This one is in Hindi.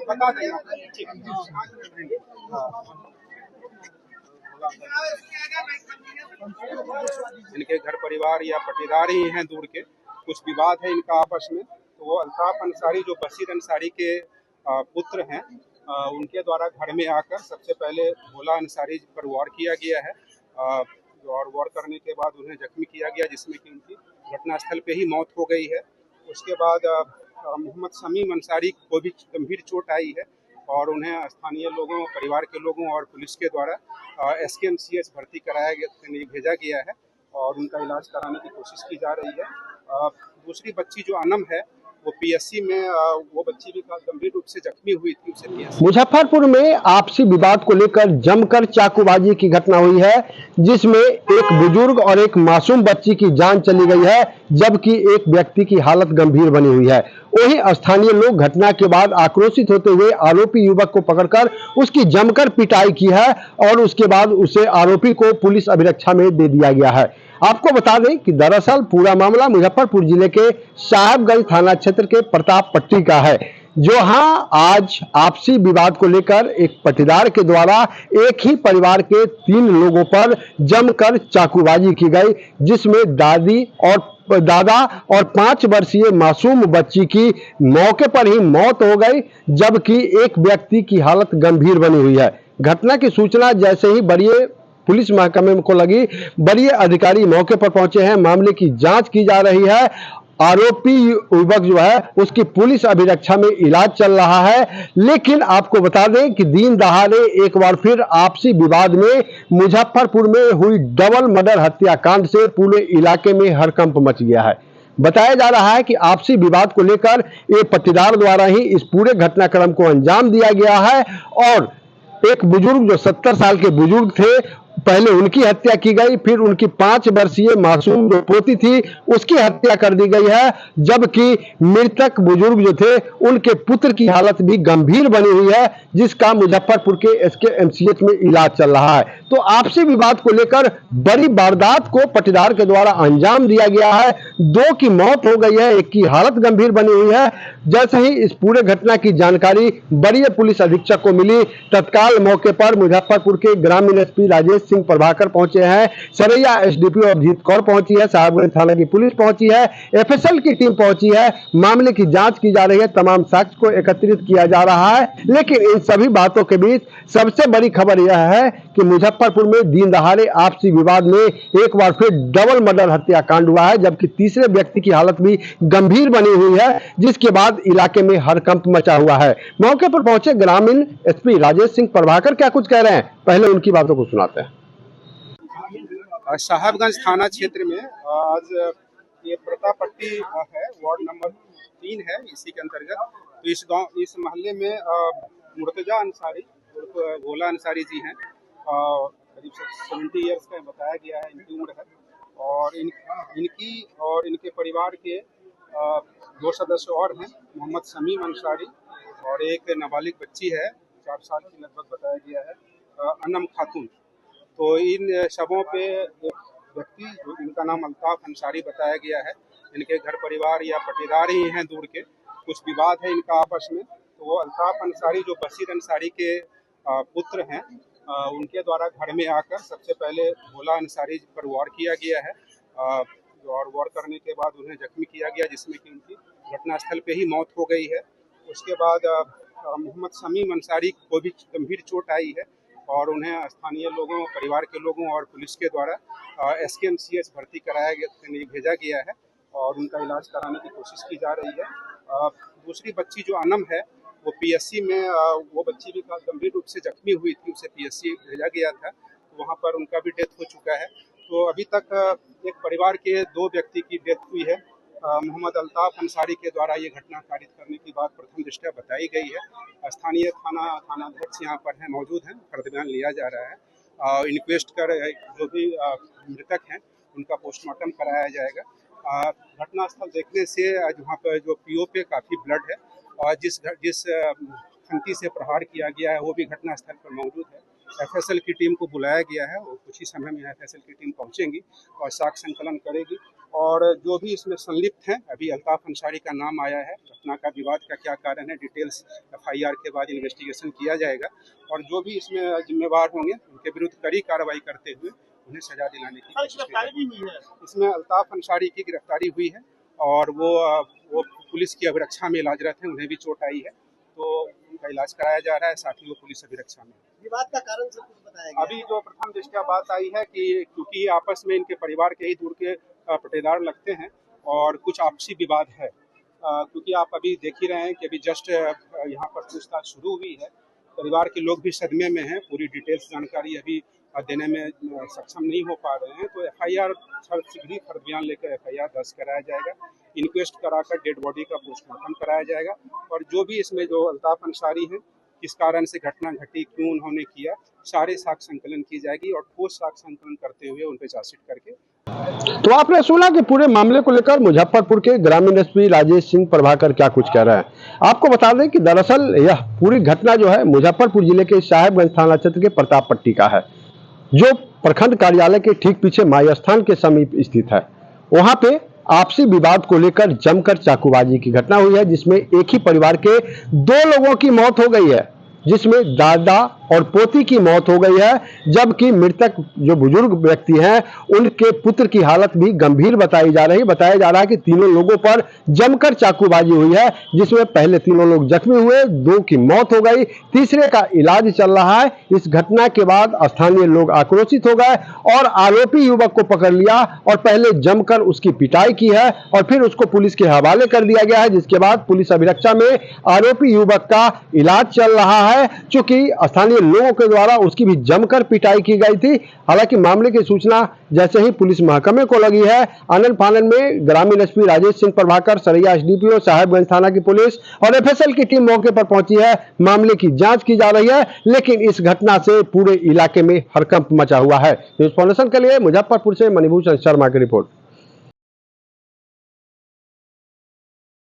बता दें। इनके घर परिवार या पटीदार ही हैं दूर के, कुछ विवाद है इनका आपस में। तो वो अल्ताफ अंसारी जो बशीर अंसारी के पुत्र हैं, उनके द्वारा घर में आकर सबसे पहले भोला अंसारी पर वार किया गया है और वार करने के बाद उन्हें जख्मी किया गया, जिसमें कि उनकी घटनास्थल पे ही मौत हो गई है। उसके बाद मोहम्मद शमीम अंसारी को भी गंभीर चोट आई है और उन्हें स्थानीय लोगों, परिवार के लोगों और पुलिस के द्वारा SKMCH भर्ती भेजा गया है और उनका इलाज कराने की कोशिश की जा रही है। दूसरी बच्ची जो अनम है, वो PSC में वो बच्ची भी गंभीर रूप से जख्मी हुई थी, उसे PSC। मुजफ्फरपुर में आपसी विवाद को लेकर जमकर चाकूबाजी की घटना हुई है, जिसमें एक बुजुर्ग और एक मासूम बच्ची की जान चली गई है, जबकि एक व्यक्ति की हालत गंभीर बनी हुई है। वहीं स्थानीय लोग घटना के बाद आक्रोशित होते हुए आरोपी युवक को पकड़कर उसकी जमकर पिटाई की है और उसके बाद उसे आरोपी को पुलिस अभिरक्षा में दे दिया गया है। आपको बता दें कि दरअसल पूरा मामला मुजफ्फरपुर जिले के साहेबगंज थाना क्षेत्र के प्रताप पट्टी का है, जहां आज आपसी विवाद को लेकर एक पटीदार के द्वारा एक ही परिवार के 3 लोगों पर जमकर चाकूबाजी की गई, जिसमें दादा और 5 वर्षीय मासूम बच्ची की मौके पर ही मौत हो गई, जबकि एक व्यक्ति की हालत गंभीर बनी हुई है। घटना की सूचना जैसे ही बड़े पुलिस महकमे को लगी, बड़े अधिकारी मौके पर पहुंचे हैं, मामले की जांच की जा रही है। आरोपी युवक जो है उसकी पुलिस अभिरक्षा में इलाज चल रहा है। लेकिन आपको बता दें कि दिन दहाड़े एक बार फिर आपसी विवाद में मुजफ्फरपुर में हुई डबल मर्डर हत्याकांड से पूरे इलाके में हड़कंप मच गया है। बताया जा रहा है कि आपसी विवाद को लेकर ये पटीदार द्वारा ही इस पूरे घटनाक्रम को अंजाम दिया गया है और एक बुजुर्ग जो 70 साल के बुजुर्ग थे, पहले उनकी हत्या की गई, फिर उनकी 5 वर्षीय मासूम जो पोती थी उसकी हत्या कर दी गई है, जबकि मृतक बुजुर्ग जो थे उनके पुत्र की हालत भी गंभीर बनी हुई है, जिसका मुजफ्फरपुर के SKMCH में इलाज चल रहा है। तो आपसी विवाद को लेकर बड़ी वारदात को पटीदार के द्वारा अंजाम दिया गया है। 2 की मौत हो गई है, एक की हालत गंभीर बनी हुई है। जैसे ही इस पूरे घटना की जानकारी बड़ी पुलिस अधीक्षक को मिली, तत्काल मौके पर मुजफ्फरपुर के ग्रामीण SP राजेश सिंह प्रभाकर पहुंचे हैं, सरैया SDPO अभिजीत कौर पहुंची है, साहेबगंज थाना की पुलिस पहुंची है, FSL की टीम पहुंची है। मामले की जांच की जा रही है, तमाम साक्ष्य को एकत्रित किया जा रहा है। लेकिन इन सभी बातों के बीच सबसे बड़ी खबर यह है कि मुजफ्फरपुर में दिन दहाड़े आपसी विवाद में एक बार फिर डबल मर्डर हत्याकांड हुआ है, जबकि तीसरे व्यक्ति की हालत भी गंभीर बनी हुई है, जिसके बाद इलाके में हड़कंप मचा हुआ है। मौके पर पहुंचे ग्रामीण SP राजेश सिंह प्रभाकर क्या कुछ कह रहे हैं, पहले उनकी बातों को सुनाते हैं। साहेबगंज थाना क्षेत्र में आज ये प्रताप पट्टी है, वार्ड नंबर 3 है इसी के अंतर्गत। तो इस मोहल्ले में मुर्तजा अंसारी भोला अंसारी जी हैं, करीब 70 ईयर्स का बताया गया है इनकी उम्र है और इनकी और इनके परिवार के 2 सदस्य और हैं, मोहम्मद शमीम अंसारी और एक नाबालिग बच्ची है 4 साल की लगभग बताया गया है, अनम खातून। तो इन शवों पे एक व्यक्ति जो इनका नाम अल्ताफ अंसारी बताया गया है, इनके घर परिवार या पटीदार ही हैं दूर के, कुछ विवाद है इनका आपस में। तो वो अल्ताफ अंसारी जो बशीर अंसारी के पुत्र हैं, उनके द्वारा घर में आकर सबसे पहले भोला अंसारी पर वार किया गया है और वार करने के बाद उन्हें जख्मी किया गया, जिसमें कि उनकी घटनास्थल पे ही मौत हो गई है। उसके बाद मोहम्मद शमीम अंसारी को भी गंभीर चोट आई है और उन्हें स्थानीय लोगों, परिवार के लोगों और पुलिस के द्वारा SKMCH भर्ती भेजा गया है और उनका इलाज कराने की कोशिश की जा रही है। दूसरी बच्ची जो अनम है, वो PSC में वो बच्ची भी गंभीर रूप से जख्मी हुई थी, उसे PSC भेजा गया था, तो वहाँ पर उनका भी डेथ हो चुका है। तो अभी तक एक परिवार के 2 व्यक्ति की डेथ हुई है। मोहम्मद अल्ताफ अंसारी के द्वारा ये घटना कारित करने की बात प्रथम दृष्टया बताई गई है। स्थानीय थानाध्यक्ष यहाँ पर हैं, मौजूद हैं, प्रतिबयान लिया जा रहा है। इंक्वेस्ट कर जो भी मृतक हैं उनका पोस्टमार्टम कराया जाएगा। घटनास्थल देखने से वहाँ पर जो PO पे काफ़ी ब्लड है और जिस खंती से प्रहार किया गया है वो भी घटनास्थल पर मौजूद है। एफएसएल की टीम को बुलाया गया है और कुछ ही समय में एफएसएल की टीम पहुंचेंगी और साक्ष्य संकलन करेगी। और जो भी इसमें संलिप्त हैं, अभी अल्ताफ अंसारी का नाम आया है, घटना का विवाद का क्या कारण है, डिटेल्स एफआईआर के बाद इन्वेस्टिगेशन किया जाएगा और जो भी इसमें जिम्मेवार होंगे उनके विरुद्ध कड़ी कार्रवाई करते हुए उन्हें सजा दिलाने की कोशिश की जाएगी। इसमें अल्ताफ अंसारी की गिरफ्तारी हुई है और वो पुलिस की अभिरक्षा में इलाजरत है, उन्हें भी चोट आई है, तो उनका इलाज कराया जा रहा है, साथ ही वो पुलिस अभिरक्षा में। विवाद का कारण सब कुछ बताया गया। अभी जो प्रथम दृष्टया बात आई है कि क्योंकि आपस में इनके परिवार के ही दूर के पटेदार लगते हैं और कुछ आपसी विवाद है, क्योंकि आप अभी देख ही रहे हैं कि अभी जस्ट यहाँ पर पूछताछ शुरू हुई है, परिवार के लोग भी सदमे में हैं, पूरी डिटेल्स जानकारी अभी देने में सक्षम नहीं हो पा रहे हैं, तो एफआईआर शीघ्र ही फर्द बयान लेकर एफआईआर दर्ज कराया जाएगा, इंक्वेस्ट कराकर डेड बॉडी का पोस्टमार्टम कराया जाएगा और जो भी इसमें जो अल्ताफ अंसारी हैं, किस कारण से घटना घटी, क्यों उन्होंने किया, सारे साक्ष्य संकलन की जाएगी और ठोस साक्ष्य संकलन करते हुए उन पर चार्जशीट करके। तो आपने सुना कि पूरे मामले को लेकर मुजफ्फरपुर के ग्रामीण एसपी राजेश सिंह प्रभाकर क्या कुछ कह रहे हैं। आपको बता दें कि दरअसल यह पूरी घटना जो है मुजफ्फरपुर जिले के साहेबगंज थाना क्षेत्र के प्रताप पट्टी का है, जो प्रखंड कार्यालय के ठीक पीछे माई स्थान के समीप स्थित है। वहां पे आपसी विवाद को लेकर जमकर चाकूबाजी की घटना हुई है, जिसमें एक ही परिवार के 2 लोगों की मौत हो गई है, जिसमें दादा और पोती की मौत हो गई है, जबकि मृतक जो बुजुर्ग व्यक्ति हैं उनके पुत्र की हालत भी गंभीर बताई जा रही। बताया जा रहा है कि तीनों लोगों पर जमकर चाकूबाजी हुई है, जिसमें पहले 3 लोग जख्मी हुए, 2 की मौत हो गई, तीसरे का इलाज चल रहा है। इस घटना के बाद स्थानीय लोग आक्रोशित हो गए और आरोपी युवक को पकड़ लिया और पहले जमकर उसकी पिटाई की है और फिर उसको पुलिस के हवाले कर दिया गया है, जिसके बाद पुलिस अभिरक्षा में आरोपी युवक का इलाज चल रहा है। चूंकि स्थानीय लोगों के द्वारा उसकी भी जमकर पिटाई की गई थी। हालांकि मामले की सूचना जैसे ही पुलिस महकमे को लगी है, आनन फानन में ग्रामीण एसपी राजेश सिंह प्रभाकर, सरैया एसडीपीओ, साहेबगंज थाना की पुलिस और एफएसएल की टीम मौके पर पहुंची है। मामले की जांच की जा रही है, लेकिन इस घटना से पूरे इलाके में हड़कंप मचा हुआ है। न्यूज़ फाउंडेशन के लिए मुजफ्फरपुर से मणिभूषण शर्मा की रिपोर्ट।